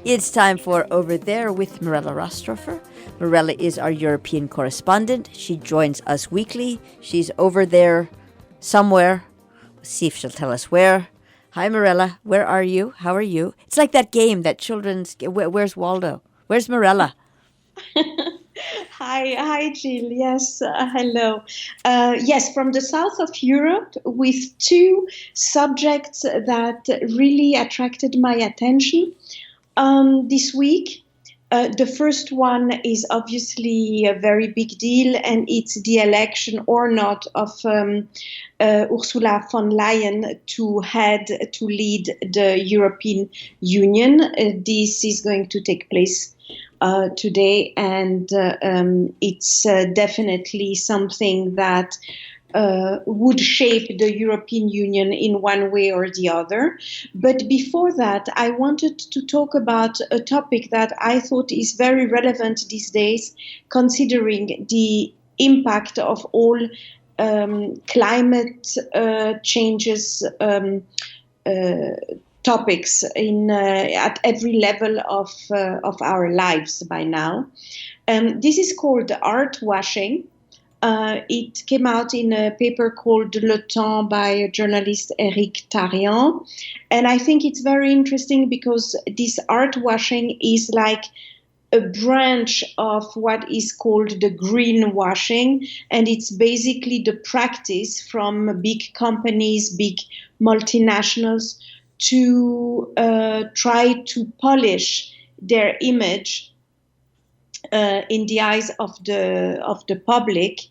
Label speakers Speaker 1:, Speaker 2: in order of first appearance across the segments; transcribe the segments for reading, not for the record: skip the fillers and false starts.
Speaker 1: It's time for Over There with Mirella Rastorfer. Mirella is our European correspondent. She joins us weekly. She's over there somewhere. Let's see if she'll tell us where. Hi, Mirella. Where are you? How are you? It's like that game, that children's... Where's Waldo? Where's Mirella?
Speaker 2: Hi, Jill. Yes, hello. Yes, from the south of Europe, with two subjects that really attracted my attention this week. The first one is obviously a very big deal, and it's the election or not of Ursula von Leyen to lead the European Union. This is going to take place today, and it's definitely something that would shape the European Union in one way or the other. But before that, I wanted to talk about a topic that I thought is very relevant these days, considering the impact of all climate changes topics at every level of our lives by now. This is called Artwashing. It came out in a paper called Le Temps by journalist Eric Tarian. And I think it's very interesting because this artwashing is like a branch of what is called the greenwashing. And it's basically the practice from big companies, big multinationals, to try to polish their image in the eyes of the public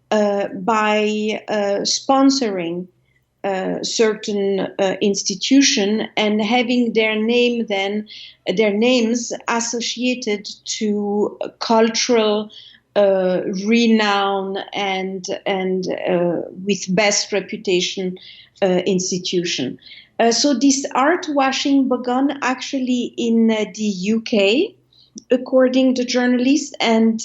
Speaker 2: by sponsoring certain institution and having their names associated to cultural renown and with best reputation institution. So this art washing began actually in the UK, according to journalists, and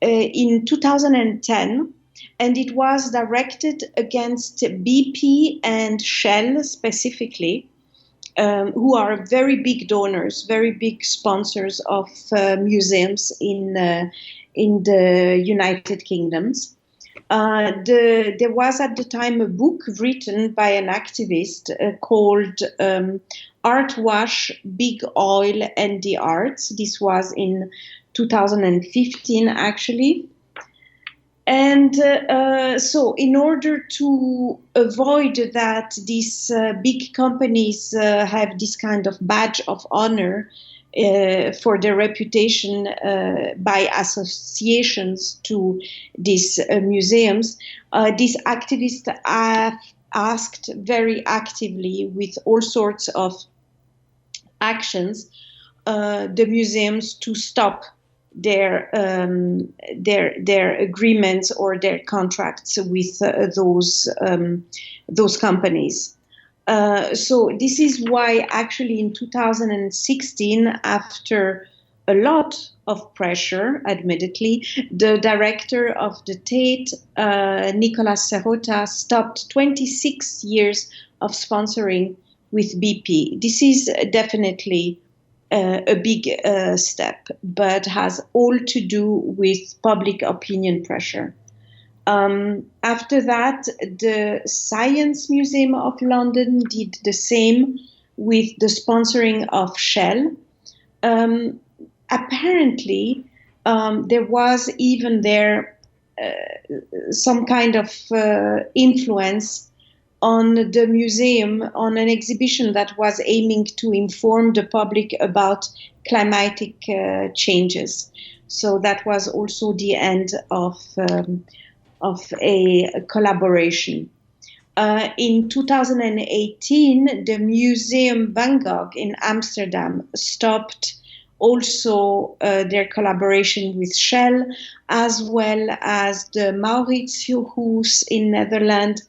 Speaker 2: in 2010, and it was directed against BP and Shell specifically, who are very big donors, very big sponsors of museums in the United Kingdoms. There was at the time a book written by an activist called Artwash, Big Oil and the Arts. This was in 2015, actually. And so in order to avoid that these big companies have this kind of badge of honor for their reputation by associations to these museums, these activists have asked very actively with all sorts of actions the museums to stop their agreements or their contracts with those companies. So this is why actually in 2016, after a lot of pressure, admittedly, the director of the Tate, Nicolas Serrota, stopped 26 years of sponsoring with BP. This is definitely a big step, but has all to do with public opinion pressure. After that, the Science Museum of London did the same with the sponsoring of Shell. Apparently, there was even there some kind of influence on the museum, on an exhibition that was aiming to inform the public about climatic changes. So that was also the end of a collaboration. In 2018, the Museum Van Gogh in Amsterdam stopped also their collaboration with Shell, as well as the Mauritshuis in Netherlands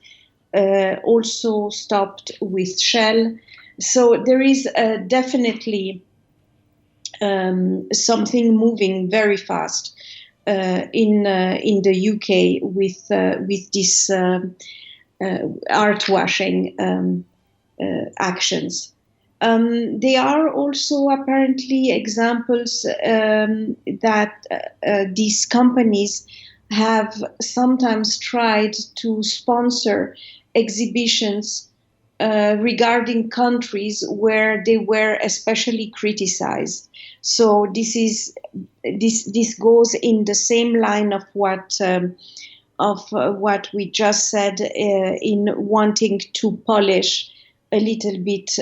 Speaker 2: also stopped with Shell. So there is definitely something moving very fast in the UK with this art washing actions. They are also apparently examples that these companies have sometimes tried to sponsor exhibitions regarding countries where they were especially criticized. So this goes in the same line of what we just said in wanting to polish a little bit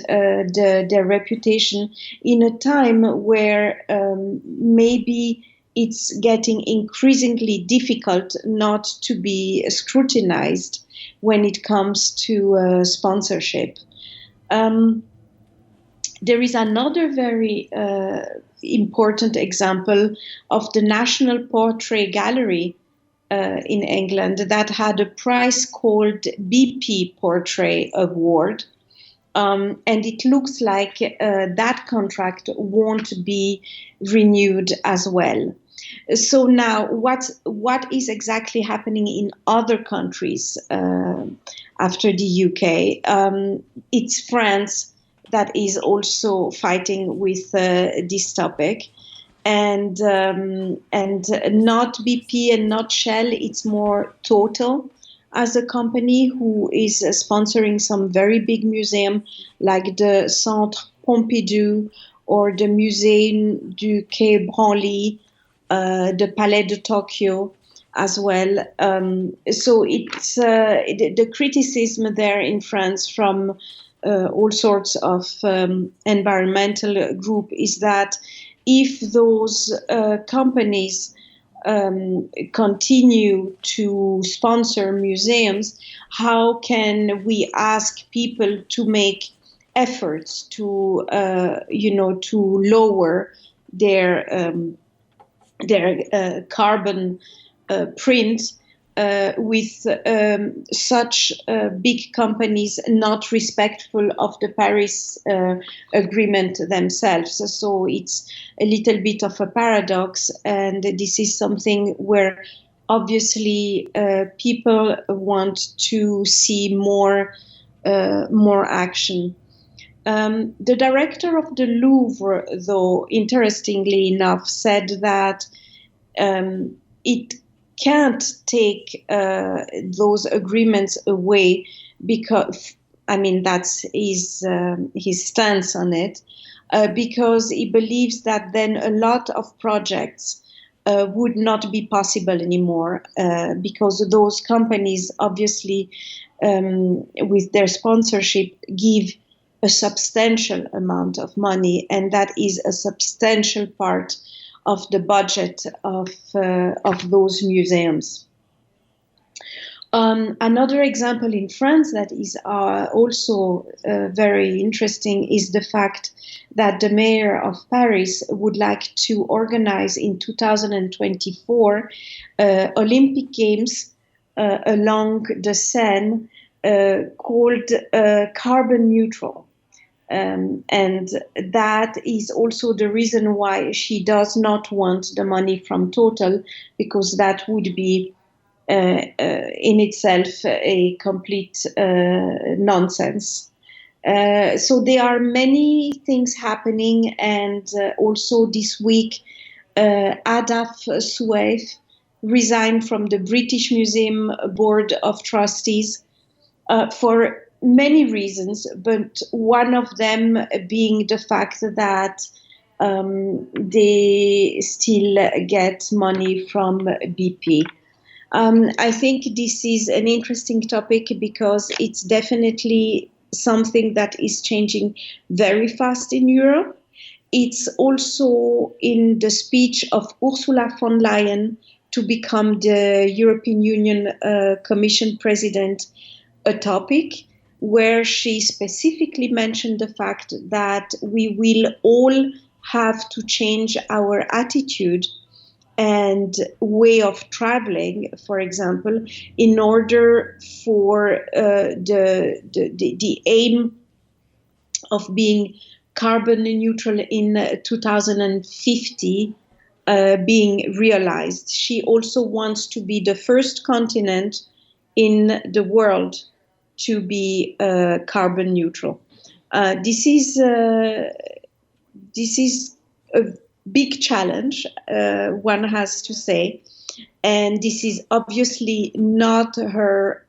Speaker 2: their reputation in a time where maybe it's getting increasingly difficult not to be scrutinized when it comes to sponsorship. Um, there is another very important example of the National Portrait Gallery in England that had a prize called BP Portrait Award. And it looks like that contract won't be renewed as well. So now, what is exactly happening in other countries after the UK? It's France that is also fighting with this topic, and not BP and not Shell. It's more Total as a company who is sponsoring some very big museum like the Centre Pompidou or the Musée du Quai Branly, the Palais de Tokyo as well. So it's the criticism there in France from all sorts of environmental group is that if those companies continue to sponsor museums, how can we ask people to make efforts to, to lower their carbon print with such big companies not respectful of the Paris Agreement themselves. So it's a little bit of a paradox, and this is something where obviously people want to see more action. The director of the Louvre, though, interestingly enough, said that it can't take those agreements away because, I mean, that's his stance on it, because he believes that then a lot of projects would not be possible anymore because those companies obviously with their sponsorship give a substantial amount of money, and that is a substantial part of the budget of those museums. Another example in France that is also very interesting is the fact that the mayor of Paris would like to organize in 2024 Olympic Games along the Seine called carbon neutral. And that is also the reason why she does not want the money from Total, because that would be in itself a complete nonsense. So there are many things happening, and also this week, Adaf Sueif resigned from the British Museum Board of Trustees for many reasons, but one of them being the fact that they still get money from BP. I think this is an interesting topic because it's definitely something that is changing very fast in Europe. It's also in the speech of Ursula von Leyen to become the European Union Commission President a topic where she specifically mentioned the fact that we will all have to change our attitude and way of traveling, for example, in order for the aim of being carbon neutral in 2050 being realized. She also wants to be the first continent in the world to be carbon neutral. This is a big challenge, one has to say, and this is obviously not her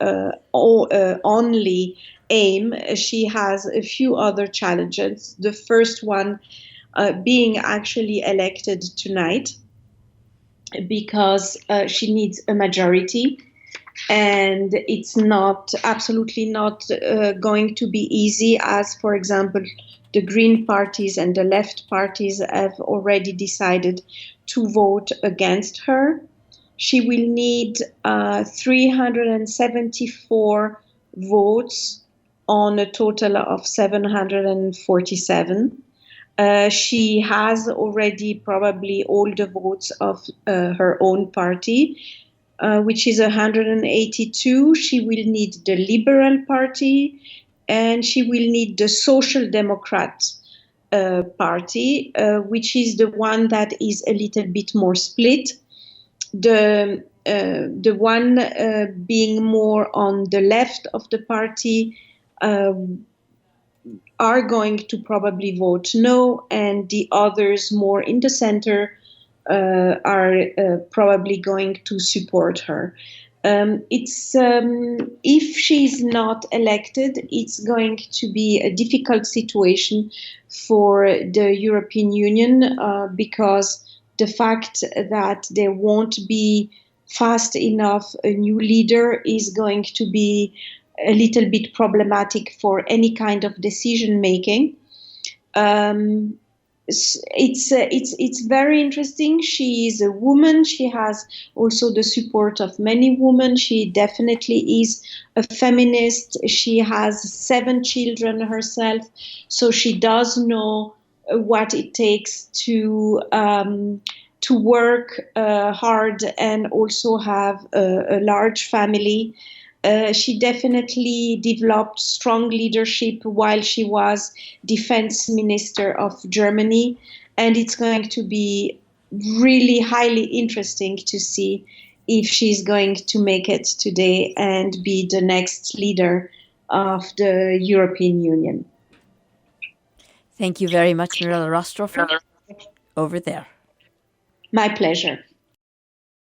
Speaker 2: only aim. She has a few other challenges. The first one being actually elected tonight, because she needs a majority, and it's not absolutely not going to be easy, as for example the Green parties and the left parties have already decided to vote against her. She will need 374 votes on a total of 747. She has already probably all the votes of her own party, which is 182. She will need the Liberal Party, and she will need the Social Democrat Party, which is the one that is a little bit more split. The one being more on the left of the party are going to probably vote no, and the others more in the center are probably going to support her. If she's not elected, it's going to be a difficult situation for the European Union, because the fact that there won't be fast enough a new leader is going to be a little bit problematic for any kind of decision making. It's very interesting. She is a woman. She has also the support of many women. She definitely is a feminist. She has 7 children herself, so she does know what it takes to work hard and also have a large family. She definitely developed strong leadership while she was defense minister of Germany, and it's going to be really highly interesting to see if she's going to make it today and be the next leader of the European Union.
Speaker 1: Thank you very much, Mirella Rastorfer. Over there.
Speaker 2: My pleasure.